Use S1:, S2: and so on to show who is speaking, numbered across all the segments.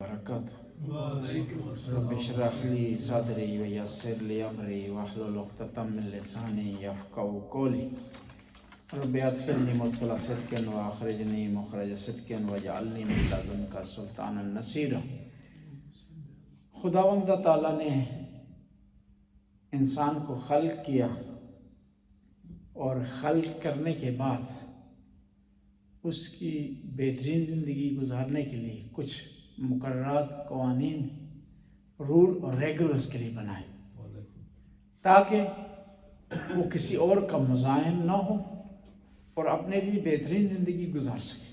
S1: برکاتہ رب اشرح لی صدری ویسر لی امری واحلل عقدۃ من لسانی یفقهوا قولی رب ادخلنی مدخل صدق واخرجنی مخرج صدق واجعلنی من لدنک سلطانا نصیرا۔ خداوند تعالیٰ نے انسان کو خلق کیا اور خلق کرنے کے بعد اس کی بہترین زندگی گزارنے کے لیے کچھ مقررات، قوانین، رول اور ریگولرز کے لیے بنائے تاکہ وہ کسی اور کا مزاحم نہ ہو اور اپنے لیے بہترین زندگی گزار سکے۔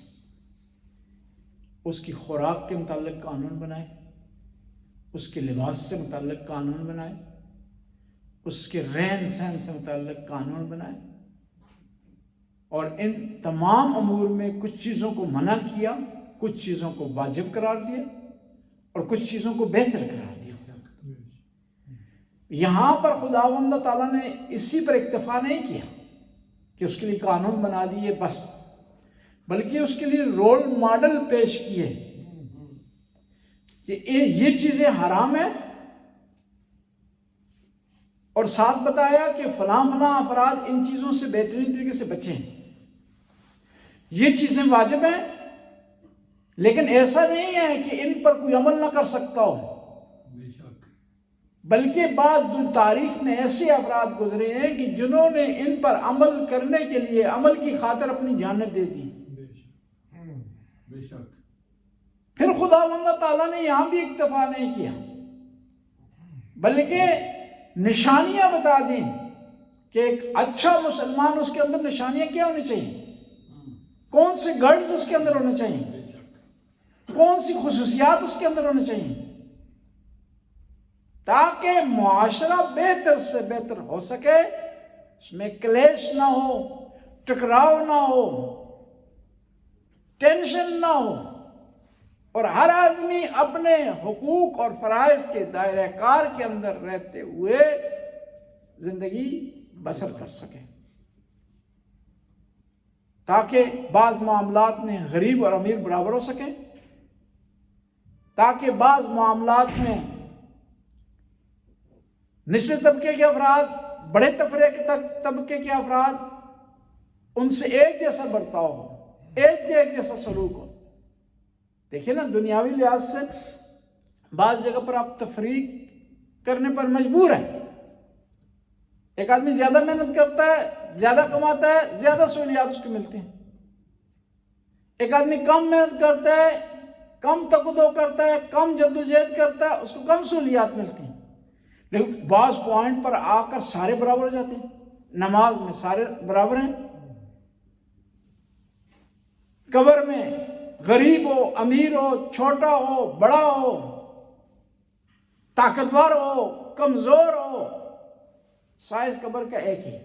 S1: اس کی خوراک کے متعلق قانون بنائے، اس کے لباس سے متعلق قانون بنائے، اس کے رہن سہن سے متعلق قانون بنائے، اور ان تمام امور میں کچھ چیزوں کو منع کیا، کچھ چیزوں کو واجب قرار دیا اور کچھ چیزوں کو بہتر قرار دیا۔ یہاں پر خداوند تعالیٰ نے اسی پر اکتفا نہیں کیا کہ اس کے لیے قانون بنا دیے بس، بلکہ اس کے لیے رول ماڈل پیش کیے کہ یہ چیزیں حرام ہیں، اور ساتھ بتایا کہ فلاں افراد ان چیزوں سے بہترین طریقے سے بچیں۔ یہ چیزیں واجب ہیں، لیکن ایسا نہیں ہے کہ ان پر کوئی عمل نہ کر سکتا ہو، بلکہ بعض تاریخ میں ایسے افراد گزرے ہیں کہ جنہوں نے ان پر عمل کرنے کے لیے عمل کی خاطر اپنی جانیں دے دی۔ پھر خداوند تعالیٰ نے یہاں بھی اکتفا نہیں کیا، بلکہ نشانیاں بتا دیں کہ ایک اچھا مسلمان، اس کے اندر نشانیاں کیا ہونی چاہیے، کون سے گرڈز اس کے اندر ہونے چاہیے، کون سی خصوصیات اس کے اندر ہونے چاہیے، تاکہ معاشرہ بہتر سے بہتر ہو سکے، اس میں کلیش نہ ہو، ٹکراؤ نہ ہو، ٹینشن نہ ہو، اور ہر آدمی اپنے حقوق اور فرائض کے دائرہ کار کے اندر رہتے ہوئے زندگی بسر کر سکے، تاکہ بعض معاملات میں غریب اور امیر برابر ہو سکیں، تاکہ بعض معاملات میں نچلے طبقے کے افراد، بڑے طبقے کے افراد، ان سے ایک جیسا برتاؤ ہو، ایک جیسا سلوک ہو۔ دیکھیں نا، دنیاوی لحاظ سے بعض جگہ پر آپ تفریق کرنے پر مجبور ہیں۔ ایک آدمی زیادہ محنت کرتا ہے، زیادہ کماتا ہے، زیادہ سہولیات اس کو ملتی ہیں۔ ایک آدمی کم محنت کرتا ہے، کم تقدو کرتا ہے، کم جدوجہد کرتا ہے، اس کو کم سہولیات ملتی ہیں۔ لیکن بعض پوائنٹ پر آ کر سارے برابر ہو جاتے ہیں۔ نماز میں سارے برابر ہیں، قبر میں غریب ہو، امیر ہو، چھوٹا ہو، بڑا ہو، طاقتور ہو، کمزور ہو، سائز قبر کا ایک ہی،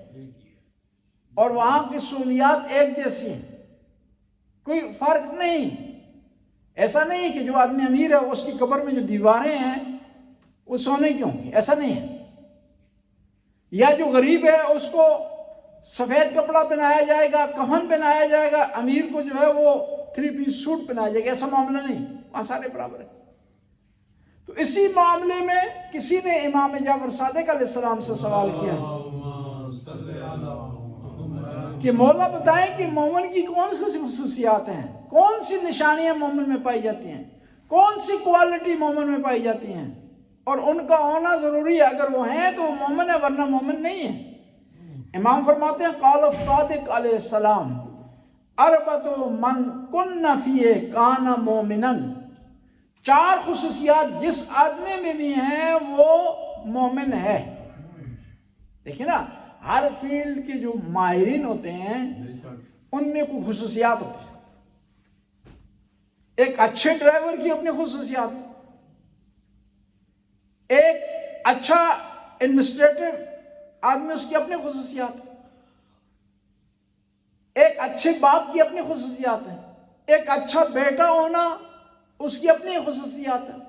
S1: اور وہاں کی سہولیات ایک جیسی ہیں، کوئی فرق نہیں۔ ایسا نہیں کہ جو آدمی امیر ہے اس کی قبر میں جو دیواریں ہیں وہ سونے کی ہوں گی، ایسا نہیں ہے۔ یا جو غریب ہے اس کو سفید کپڑا پہنایا جائے گا، کفن پہنایا جائے گا، امیر کو جو ہے وہ 3 پیس سوٹ پہنایا جائے گا، ایسا معاملہ نہیں، وہاں سارے برابر ہیں۔ تو اسی معاملے میں کسی نے امام جعفر صادق علیہ السلام سے سوال کیا کہ مولا بتائیں کہ مومن کی کون سی خصوصیات ہیں، کون سی نشانیاں مومن میں پائی جاتی ہیں، کون سی کوالٹی مومن میں پائی جاتی ہیں، اور ان کا ہونا ضروری ہے، اگر وہ ہیں تو وہ مومن ہے، ورنہ مومن نہیں ہے۔ امام فرماتے ہیں قال الصادق علیہ السلام اربۃ من کن فیہ کان مومنا، 4 خصوصیات جس آدمی میں بھی ہیں وہ مومن ہے۔ دیکھیں نا، ہر فیلڈ کے جو ماہرین ہوتے ہیں ان میں کوئی خصوصیات ہوتی ہیں۔ ایک اچھے ڈرائیور کی اپنی خصوصیات، ایک اچھا ایڈمنسٹریٹر آدمی اس کی اپنی خصوصیات، ایک اچھے باپ کی اپنی خصوصیات ہیں، ایک اچھا بیٹا ہونا اس کی اپنی خصوصیات ہیں،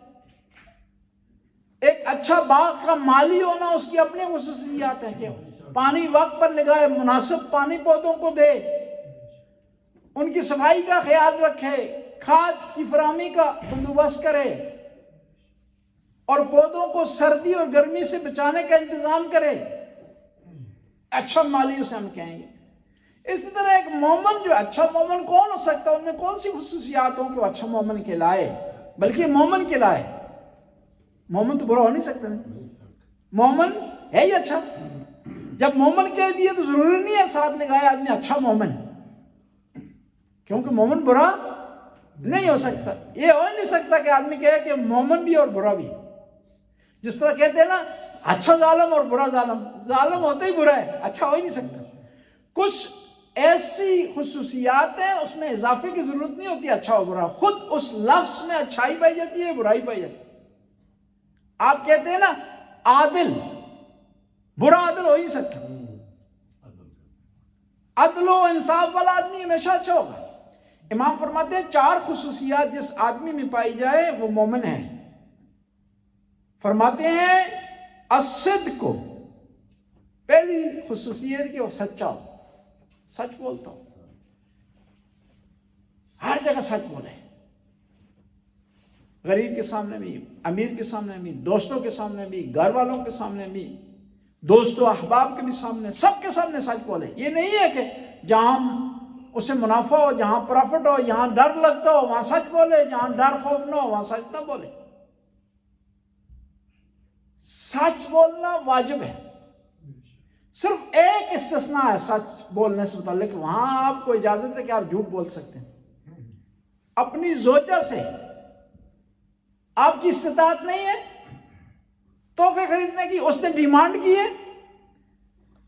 S1: ایک اچھا باغ کا مالی ہونا اس کی اپنی خصوصیات ہیں کہ پانی وقت پر لگائے، مناسب پانی پودوں کو دے، ان کی صفائی کا خیال رکھے، کھاد کی فراہمی کا بندوبست کرے اور پودوں کو سردی اور گرمی سے بچانے کا انتظام کرے، اچھا مالی اسے ہم کہیں گے۔ اسی طرح ایک مومن، جو اچھا مومن کون ہو سکتا ہے، ان میں کون سی خصوصیات ہوں کہ وہ اچھا مومن کہلائے، بلکہ مومن کہلائے؟ مومن تو برا ہو نہیں سکتا، مومن ہے ہی اچھا۔ جب مومن کہہ دیے تو ضروری نہیں ہے ساتھ لگائے آدمی اچھا مومن، کیونکہ مومن برا نہیں ہو سکتا۔ یہ ہو نہیں سکتا کہ آدمی کہے کہ مومن بھی اور برا بھی۔ جس طرح کہتے ہیں نا اچھا ظالم اور برا ظالم، ظالم ہوتا ہی برا ہے، اچھا ہو ہی نہیں سکتا۔ کچھ ایسی خصوصیات ہیں اس میں اضافے کی ضرورت نہیں ہوتی اچھا اور برا، خود اس لفظ میں اچھائی پائی جاتی ہے، برائی پائی جاتی ہے۔ آپ کہتے ہیں نا عادل، برا عادل ہو ہی سکتا، عدل و انصاف والا آدمی ہمیشہ اچھا ہوگا۔ امام فرماتے ہیں 4 خصوصیات جس آدمی میں پائی جائے وہ مومن ہے۔ فرماتے ہیں الصدق، پہلی خصوصیت کہ وہ سچا ہو، سچ بولتا ہو، ہر جگہ سچ بولے، غریب کے سامنے بھی، امیر کے سامنے بھی، دوستوں کے سامنے بھی، گھر والوں کے سامنے بھی، دوستوں احباب کے بھی سامنے، سب کے سامنے سچ بولے۔ یہ نہیں ہے کہ جہاں اسے منافع ہو، جہاں پروفٹ ہو، جہاں ڈر لگتا ہو وہاں سچ بولے، جہاں ڈر خوف نہ ہو وہاں سچ نہ بولے۔ سچ بولنا واجب ہے، صرف ایک استثناء ہے سچ بولنے سے متعلق، وہاں آپ کو اجازت ہے کہ آپ جھوٹ بول سکتے ہیں۔ اپنی زوجہ سے آپ کی استطاعت نہیں ہے تحفے خریدنے کی، اس نے ڈیمانڈ کی ہے،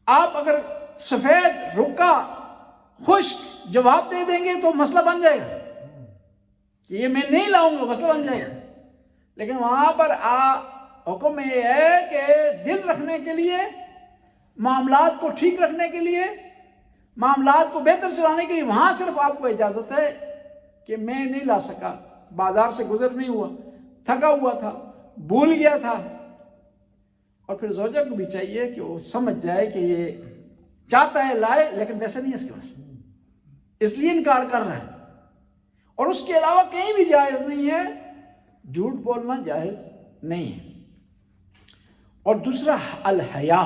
S1: آپ اگر سفید رکا خشک جواب دے دیں گے تو مسئلہ بن جائے گا کہ یہ میں نہیں لاؤں گا، مسئلہ بن جائے گا۔ لیکن وہاں پر حکم یہ ہے کہ دل رکھنے کے لیے، معاملات کو ٹھیک رکھنے کے لیے، معاملات کو بہتر چلانے کے لیے وہاں صرف آپ کو اجازت ہے کہ میں نہیں لا سکا، بازار سے گزر نہیں ہوا، تھکا ہوا تھا، بھول گیا تھا۔ اور پھر زوجہ کو بھی چاہیے کہ وہ سمجھ جائے کہ یہ چاہتا ہے لائے لیکن پیسے نہیں ہے اس کے پاس، اس لیے انکار کر رہا ہے، اور اس کے علاوہ کہیں بھی جائز نہیں ہے، جھوٹ بولنا جائز نہیں ہے۔ اور دوسرا الحیا،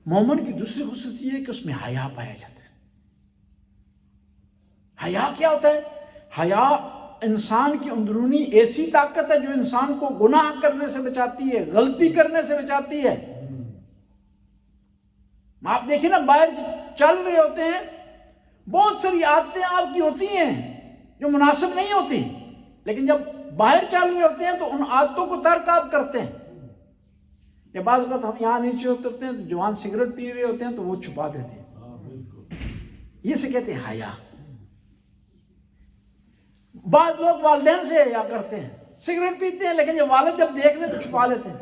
S1: مومن کی دوسری خصوصیت ہے کہ اس میں حیا پایا جاتا ہے۔ حیا کیا ہوتا ہے؟ حیا انسان کی اندرونی ایسی طاقت ہے جو انسان کو گناہ کرنے سے بچاتی ہے، غلطی کرنے سے بچاتی ہے۔ آپ دیکھیں نا باہر چل رہے ہوتے ہیں، بہت ساری عادتیں آپ کی ہوتی ہیں جو مناسب نہیں ہوتی، لیکن جب باہر چل رہے ہوتے ہیں تو ان عادتوں کو ترک آپ کرتے ہیں۔ یا بعض اوقات ہم یہاں نیچے اترتے ہیں تو جوان سگریٹ پی رہے ہوتے ہیں تو وہ چھپا دیتے ہیں، یہ سے کہتے ہیں حیا۔ بعض لوگ والدین سے حیا کرتے ہیں، سگریٹ پیتے ہیں لیکن جب والد جب دیکھ لیں تو چھپا لیتے ہیں،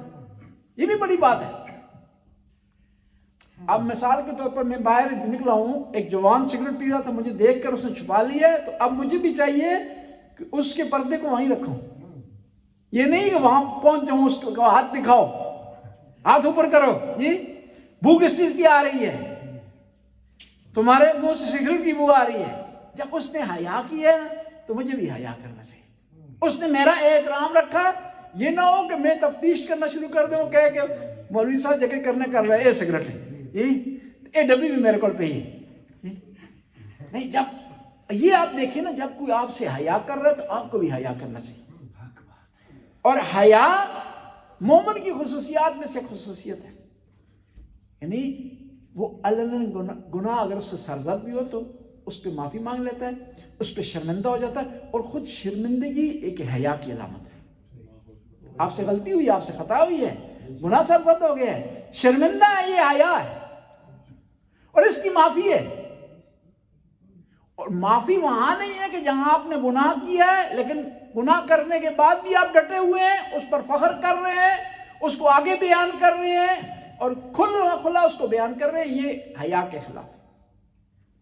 S1: یہ بھی بڑی بات ہے۔ اب مثال کے طور پر میں باہر نکلا ہوں، ایک جوان سگریٹ پی رہا تھا، مجھے دیکھ کر اس نے چھپا لیا ہے، تو اب مجھے بھی چاہیے کہ اس کے پردے کو وہیں رکھوں، یہ نہیں کہ وہاں پہنچ جاؤں اس کو ہاتھ دکھاؤ، ہاتھ اوپر کرو، جی بو کس چیز کی آ رہی ہے، تمہارے منہ سے سگریٹ کی بو آ رہی ہے۔ جب اس نے حیا کی ہے تو مجھے بھی حیا کرنا چاہیے، اس نے میرا احترام رکھا، یہ نہ ہو کہ میں تفتیش کرنا شروع کر دوں، کہے کہ مولوی صاحب جگہ کرنے کر رہے ہیں سگریٹ ہے، یہ ڈبی بھی میرے کو پہ ہی نہیں۔ جب یہ آپ دیکھیں نا، جب کوئی آپ سے حیا کر رہا ہے تو آپ کو بھی حیا کرنا چاہیے۔ اور حیا مومن کی خصوصیات میں سے خصوصیت ہے، یعنی وہ علناً گناہ اگر اس سے سرزد بھی ہو تو اس پہ معافی مانگ لیتا ہے، اس پہ شرمندہ ہو جاتا ہے، اور خود شرمندگی ایک حیا کی علامت ہے۔ آپ سے غلطی ہوئی، آپ سے خطا ہوئی ہے، گناہ سرزد ہو گیا ہے، شرمندہ ہے، یہ حیا ہے، اور اس کی معافی ہے۔ اور معافی وہاں نہیں ہے کہ جہاں آپ نے گناہ کیا ہے لیکن گناہ کرنے کے بعد بھی آپ ڈٹے ہوئے ہیں، اس پر فخر کر رہے ہیں، اس کو آگے بیان کر رہے ہیں اور کھلا اس کو بیان کر رہے ہیں، یہ حیا کے خلاف ہے۔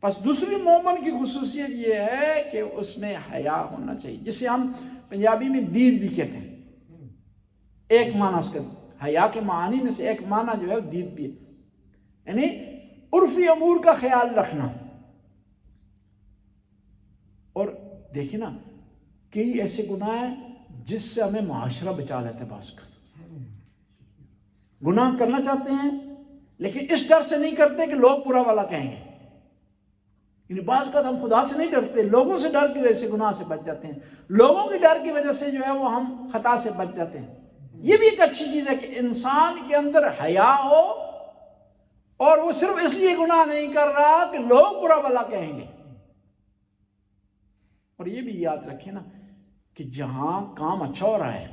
S1: پس دوسری مومن کی خصوصیت یہ ہے کہ اس میں حیا ہونا چاہیے، جسے ہم پنجابی میں دید بھی کہتے ہیں۔ ایک معنی اس کا حیا کے معنی میں سے ایک معنی جو ہے دید بھی ہے، یعنی عرفی امور کا خیال رکھنا اور دیکھیں نا کئی ایسے گناہ ہیں جس سے ہمیں معاشرہ بچا لیتے ہیں. بعض گناہ کرنا چاہتے ہیں لیکن اس ڈر سے نہیں کرتے کہ لوگ برا والا کہیں گے. یعنی بعض اوقات ہم خدا سے نہیں ڈرتے, لوگوں سے ڈر کی وجہ سے گناہ سے بچ جاتے ہیں. لوگوں کی ڈر کی وجہ سے جو ہے وہ ہم خطا سے بچ جاتے ہیں. یہ بھی ایک اچھی چیز ہے کہ انسان کے اندر حیا ہو اور وہ صرف اس لیے گناہ نہیں کر رہا کہ لوگ برا بھلا کہیں گے. اور یہ بھی یاد رکھیں نا کہ جہاں کام اچھا ہو رہا ہے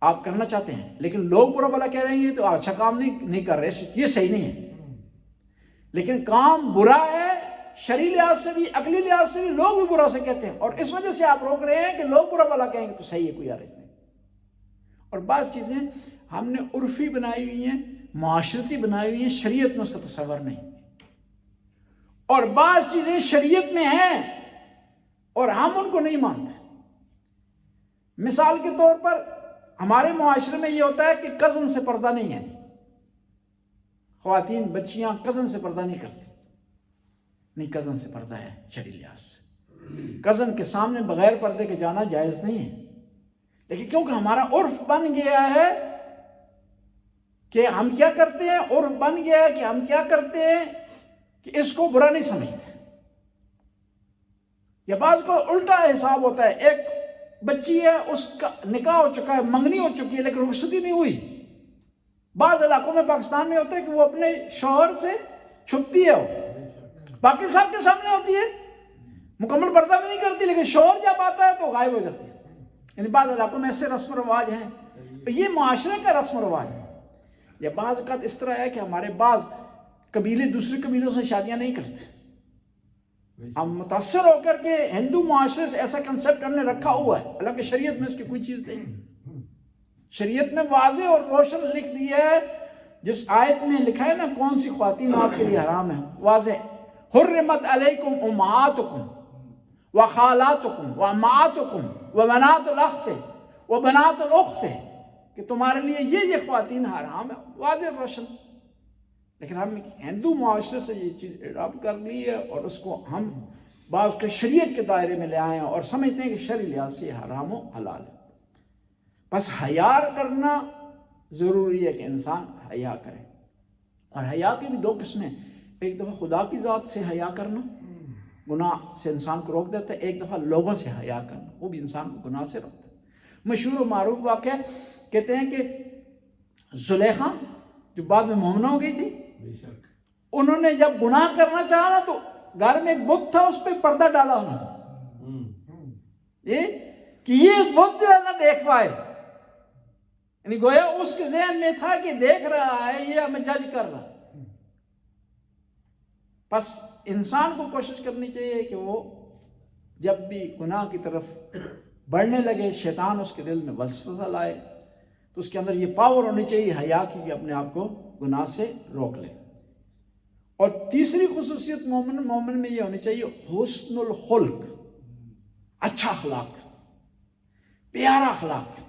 S1: آپ کرنا چاہتے ہیں لیکن لوگ برا بھلا کہہ رہے ہیں تو آپ اچھا کام نہیں کر رہے, یہ صحیح نہیں ہے. لیکن کام برا ہے شرعی لحاظ سے بھی عقلی لحاظ سے بھی, لوگ بھی برا سے کہتے ہیں اور اس وجہ سے آپ روک رہے ہیں کہ لوگ برا بھلا کہیں گے تو صحیح ہے, کوئی حرج نہیں. اور بعض چیزیں ہم نے عرفی بنائی ہوئی ہیں, معاشرتی بنائی ہوئی ہیں, شریعت میں اس کا تصور نہیں. اور بعض چیزیں شریعت میں ہیں اور ہم ان کو نہیں مانتے. مثال کے طور پر ہمارے معاشرے میں یہ ہوتا ہے کہ کزن سے پردہ نہیں ہے. خواتین بچیاں کزن سے پردہ نہیں کرتی. نہیں, کزن سے پردہ ہے شرعی لحاظ سے. کزن کے سامنے بغیر پردے کے جانا جائز نہیں ہے. لیکن کیونکہ ہمارا عرف بن گیا ہے کہ ہم کیا کرتے ہیں, عرف بن گیا ہے کہ ہم کیا کرتے ہیں کہ اس کو برا نہیں سمجھتے. یا بعض کو الٹا حساب ہوتا ہے, ایک بچی ہے اس کا نکاح ہو چکا ہے, منگنی ہو چکی ہے لیکن رخصتی نہیں ہوئی. بعض علاقوں میں پاکستان میں ہوتا ہے کہ وہ اپنے شوہر سے چھپتی ہے, وہ باقی سب کے سامنے ہوتی ہے, مکمل پردہ بھی نہیں کرتی لیکن شوہر جب آتا ہے تو غائب ہو جاتی ہے. یعنی بعض علاقوں میں ایسے رسم و رواج ہیں. یہ معاشرے کا رسم و رواج ہے. یا بعض اوقات اس طرح ہے کہ ہمارے بعض قبیلے دوسرے قبیلوں سے شادیاں نہیں کرتے. ہم متاثر ہو کر کے ہندو معاشرے سے ایسا کنسپٹ ہم نے رکھا ہوا ہے, حالانکہ شریعت میں اس کی کوئی چیز نہیں. شریعت نے واضح اور روشن لکھ دیا ہے, جس آیت میں لکھا ہے نا کون سی خواتین آپ کے لیے حرام ہے, واضح. حرمت علیکم امہاتکم وخالاتکم وعماتکم وبنات الاخت وبنات الاخت, کہ تمہارے لیے یہ خواتین حرام ہے, واضح روشن. لیکن ہم ہندو معاشرے سے یہ چیز اڈاپٹ کر لی ہے اور اس کو ہم بعض کے شریعت کے دائرے میں لے آئے ہیں اور سمجھتے ہیں کہ شرعی لحاظ سے یہ حرام و حلال ہے. بس حیا کرنا ضروری ہے کہ انسان حیا کرے. اور حیا کی بھی دو قسمیں, ایک دفعہ خدا کی ذات سے حیا کرنا, گناہ سے انسان کو روک دیتا ہے. ایک دفعہ لوگوں سے حیا کرنا, وہ بھی انسان کو گناہ سے روکتا ہے. مشہور و معروف واقعہ کہتے ہیں کہ زلیخا جو بعد میں مومنہ ہو گئی تھی, انہوں نے جب گناہ کرنا چاہا نا تو گھر میں ایک بت تھا, اس پہ پردہ ڈالا انہوں نے کہ یہ بت جو ہے نہ دیکھ پائے. یعنی گویا اس کے ذہن میں تھا کہ دیکھ رہا ہے, یہ ہمیں جج کر رہا. بس انسان کو کوشش کرنی چاہیے کہ وہ جب بھی گناہ کی طرف بڑھنے لگے, شیطان اس کے دل میں وسوسہ لائے, تو اس کے اندر یہ پاور ہونی چاہیے حیا کی کہ اپنے آپ کو گناہ سے روک لے. اور تیسری خصوصیت مومن میں یہ ہونی چاہیے حسن الخلق, اچھا اخلاق, پیارا اخلاق.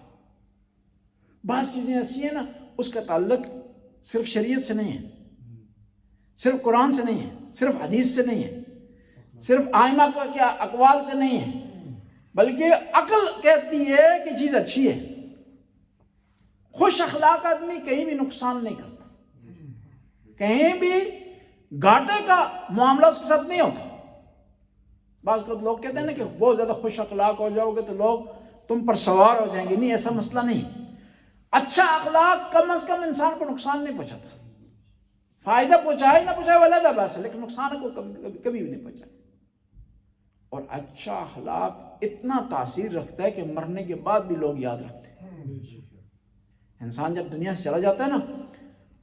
S1: بعض چیزیں ایسی ہیں نا اس کا تعلق صرف شریعت سے نہیں ہے, صرف قرآن سے نہیں ہے, صرف حدیث سے نہیں ہے, صرف آئمہ کے اقوال سے نہیں ہے, بلکہ عقل کہتی ہے کہ چیز اچھی ہے. خوش اخلاق آدمی کہیں بھی نقصان نہیں کرتا, کہیں بھی گھاٹے کا معاملہ اس کے ساتھ نہیں ہوتا. بعض لوگ کہتے ہیں نا کہ بہت زیادہ خوش اخلاق ہو جاؤ گے تو لوگ تم پر سوار ہو جائیں گے. نہیں, ایسا مسئلہ نہیں. اچھا اخلاق کم از کم انسان کو نقصان نہیں پہنچاتا. فائدہ پہنچائے نہ پہنچائے وہ علیحدہ بات ہے, لیکن نقصان کو کبھی بھی نہیں پہنچائے. اور اچھا اخلاق اتنا تاثیر رکھتا ہے کہ مرنے کے بعد بھی لوگ یاد رکھتے ہیں. انسان جب دنیا سے چلا جاتا ہے نا,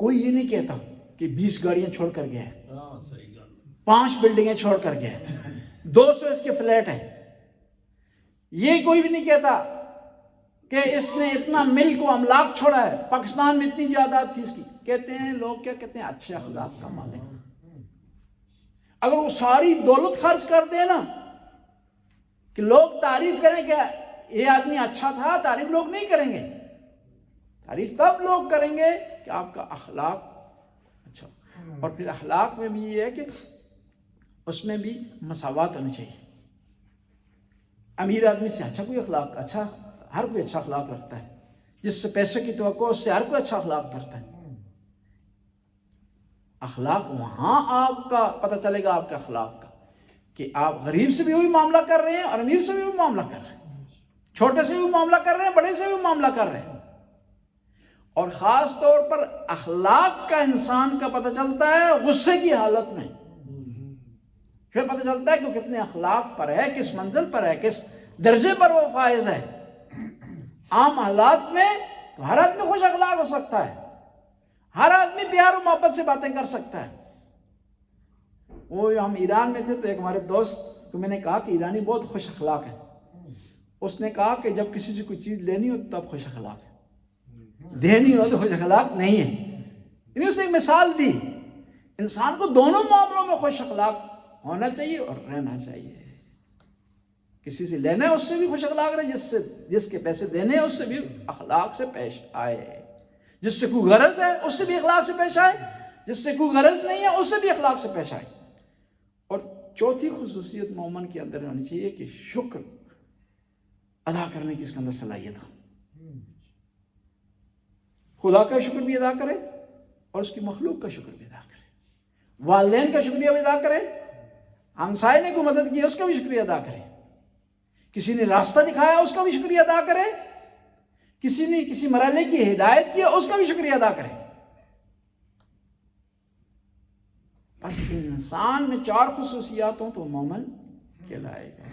S1: کوئی یہ نہیں کہتا کہ 20 گاڑیاں چھوڑ کر گیا ہے, 5 بلڈنگیں چھوڑ کر گیا ہے, 200 اس کے فلیٹ ہیں. یہ کوئی بھی نہیں کہتا کہ اس نے اتنا ملک و املاک چھوڑا ہے, پاکستان میں اتنی جائیداد تھی اس کی. کہتے ہیں لوگ, کیا کہتے ہیں, اچھے اخلاق کا مالک. اگر وہ ساری دولت خرچ کر دے نا کہ لوگ تعریف کریں کہ یہ آدمی اچھا تھا, تعریف لوگ نہیں کریں گے. تعریف تب لوگ کریں گے کہ آپ کا اخلاق اچھا. اور پھر اخلاق میں بھی یہ ہے کہ اس میں بھی مساوات ہونی چاہیے. امیر آدمی سے اچھا کوئی اخلاق، اچھا ہر کوئی اچھا اخلاق رکھتا ہے، جس سے پیسے کی توقع اس سے ہر کوئی اچھا اخلاق کرتا ہے۔ اخلاق وہاں آپ کا پتہ چلے گا، آپ کے اخلاق کا، کہ آپ غریب سے بھی وہی معاملہ کر رہے ہیں اور امیر سے بھی وہی معاملہ کر رہے ہیں، چھوٹے سے بھی معاملہ کر رہے ہیں، بڑے سے بھی معاملہ کر رہے ہیں۔ اور خاص طور پر اخلاق کا انسان کا پتہ چلتا ہے غصے کی حالت میں، پھر پتہ چلتا ہے کہ کتنے اخلاق پر ہے، کس منزل پر ہے، کس درجے پر وہ فائز ہے۔ عام حالات میں تو ہر آدمی خوش اخلاق ہو سکتا ہے، ہر آدمی پیار و محبت سے باتیں کر سکتا ہے۔ وہ ہم ایران میں تھے تو ایک ہمارے دوست کو میں نے کہا کہ ایرانی بہت خوش اخلاق ہے۔ اس نے کہا کہ جب کسی سے کوئی چیز لینی ہو تب خوش اخلاق ہے، دینی ہو تو خوش اخلاق نہیں ہے۔ یعنی اس نے ایک مثال دی، انسان کو دونوں معاملوں میں خوش اخلاق ہونا چاہیے اور رہنا چاہیے۔ کسی سے لینا ہے اس سے بھی خوش اخلاق رہے، جس کے پیسے دینے ہیں اس سے بھی اخلاق سے پیش آئے، جس سے کوئی غرض ہے اس سے بھی اخلاق سے پیش آئے، جس سے کوئی غرض نہیں ہے اس سے بھی اخلاق سے پیش آئے۔ اور چوتھی خصوصیت مومن کے اندر ہونی چاہیے کہ شکر ادا کرنے کی اس کے اندر صلاحیت ہو، خدا کا شکر بھی ادا کرے اور اس کی مخلوق کا شکر بھی ادا کرے، والدین کا شکریہ بھی ادا کرے، ہمسائے نے کوئی مدد کی اس کا بھی شکریہ ادا کرے، کسی نے راستہ دکھایا اس کا بھی شکریہ ادا کرے، کسی نے کسی مرحلے کی ہدایت کی اس کا بھی شکریہ ادا کرے۔ بس انسان میں 4 خصوصیات ہوں تو مومن کہلائے گا۔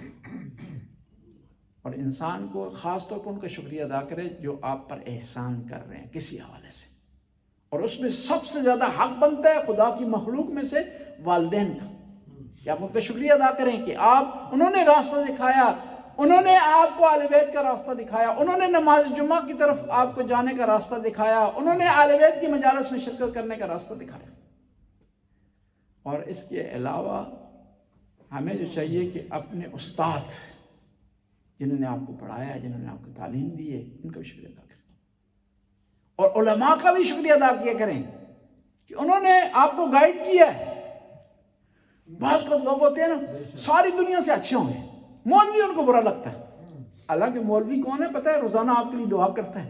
S1: اور انسان کو خاص طور پر ان کا شکریہ ادا کرے جو آپ پر احسان کر رہے ہیں کسی حوالے سے، اور اس میں سب سے زیادہ حق بنتا ہے خدا کی مخلوق میں سے والدین کا، کہ آپ ان کا شکریہ ادا کریں کہ انہوں نے راستہ دکھایا، انہوں نے آپ کو اہل بیت کا راستہ دکھایا، انہوں نے نماز جمعہ کی طرف آپ کو جانے کا راستہ دکھایا، انہوں نے اہل بیت کی مجالس میں شرکت کرنے کا راستہ دکھایا۔ اور اس کے علاوہ ہمیں جو چاہیے کہ اپنے استاد جنہوں نے آپ کو پڑھایا ہے، جنہوں نے آپ کو تعلیم دی ہے، ان کا بھی شکریہ ادا کریں، اور علماء کا بھی شکریہ ادا کیا کریں کہ انہوں نے آپ کو گائیڈ کیا ہے۔ بعض لوگ ہوتے ہیں نا ساری دنیا سے اچھے ہوں گے، مولوی ان کو برا لگتا ہے، حالانکہ مولوی کون ہے پتہ ہے؟ روزانہ آپ کے لیے دعا کرتا ہے،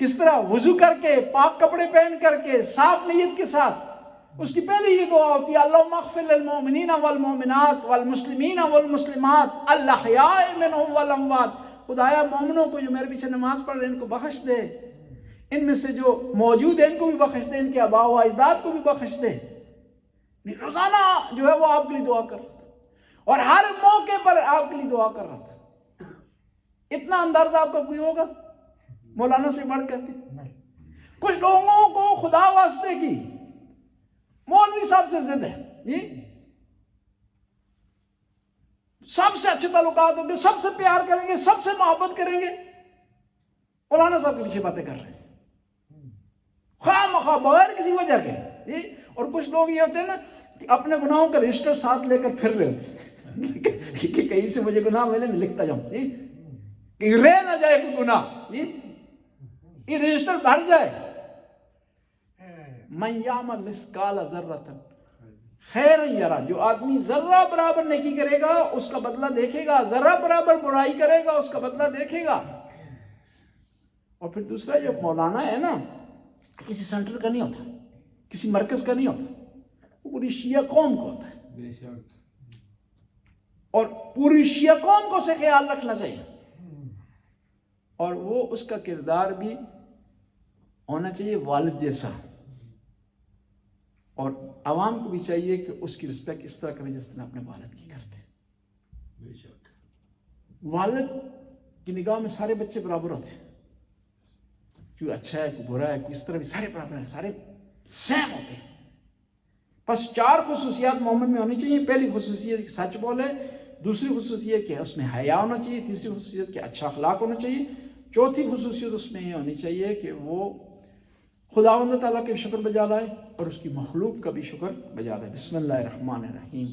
S1: کس طرح وضو کر کے، پاک کپڑے پہن کر کے، صاف نیت کے ساتھ، اس کی پہلی یہ دعا ہوتی ہے اللہم اغفر للمؤمنین والمؤمنات والمسلمین والمسلمات الاحیاء منہم والاموات، خدایا مومنوں کو جو میرے پیچھے نماز پڑھ رہے ہیں ان کو بخش دے، ان میں سے جو موجود ہیں ان کو بھی بخش دے، ان کے آباء و اجداد کو بھی بخش دے۔ روزانہ جو ہے وہ آپ کے لیے دعا کر رہا تھا، اور ہر موقع پر آپ کے لیے دعا کر رہا تھا۔ اتنا ہمدرد آپ کا کوئی ہوگا مولانا سے بڑھ کر کے؟ کچھ لوگوں کو خدا واسطے کی مولوی صاحب سے ضد ہے، جی سب سے اچھے تعلقات ہوں گے، سب سے پیار کریں گے، سب سے محبت کریں گے، مولانا صاحب کے پیچھے باتیں کر رہے ہیں خواہ مخواہ بغیر کسی وجہ کے، جی۔ اور کچھ لوگ یہ ہوتے ہیں نا کہ اپنے گناہوں کا رجسٹر ساتھ لے کر پھر رہے ہوتے ہیں کہ کہیں سے مجھے گناہ ملے میں لکھتا جاؤں، جی، کہ رہ نہ جائے کوئی گناہ، جی، یہ رجسٹر بھر جائے۔ من یعمل مثقال ذرۃ خیرا یرہ، جو آدمی ذرہ برابر نیکی کرے گا اس کا بدلہ دیکھے گا، ذرہ برابر برائی کرے گا اس کا بدلہ دیکھے گا۔ اور پھر دوسرا جو مولانا ہے نا کسی سینٹر کا نہیں ہوتا، کسی مرکز کا نہیں ہوتا، وہ پوری شیعہ قوم کو ہوتا ہے، اور پوری شیعہ قوم کو اسے خیال رکھنا چاہیے، اور وہ اس کا کردار بھی ہونا چاہیے والد جیسا، اور عوام کو بھی چاہیے کہ اس کی رسپیکٹ اس طرح کرے جس طرح اپنے والد کی کرتے ہیں۔ بے شک والد کی نگاہ میں سارے بچے برابر ہوتے ہیں، کوئی اچھا ہے کوئی برا ہے کوئی اس طرح بھی، سارے برابر ہیں، سارے سیم ہوتے ہیں۔ بس 4 خصوصیات مومن میں ہونی چاہیے۔ پہلی خصوصیت کہ سچ بولے، دوسری خصوصیت کہ اس میں حیا ہونا چاہیے، تیسری خصوصیت کہ اچھا اخلاق ہونا چاہیے، چوتھی خصوصیت اس میں یہ ہونی چاہیے کہ وہ خداوند تعالیٰ کے شکر بجا لائے اور اس کی مخلوق کا بھی شکر بجا لائے۔ بسم اللہ الرحمن الرحیم۔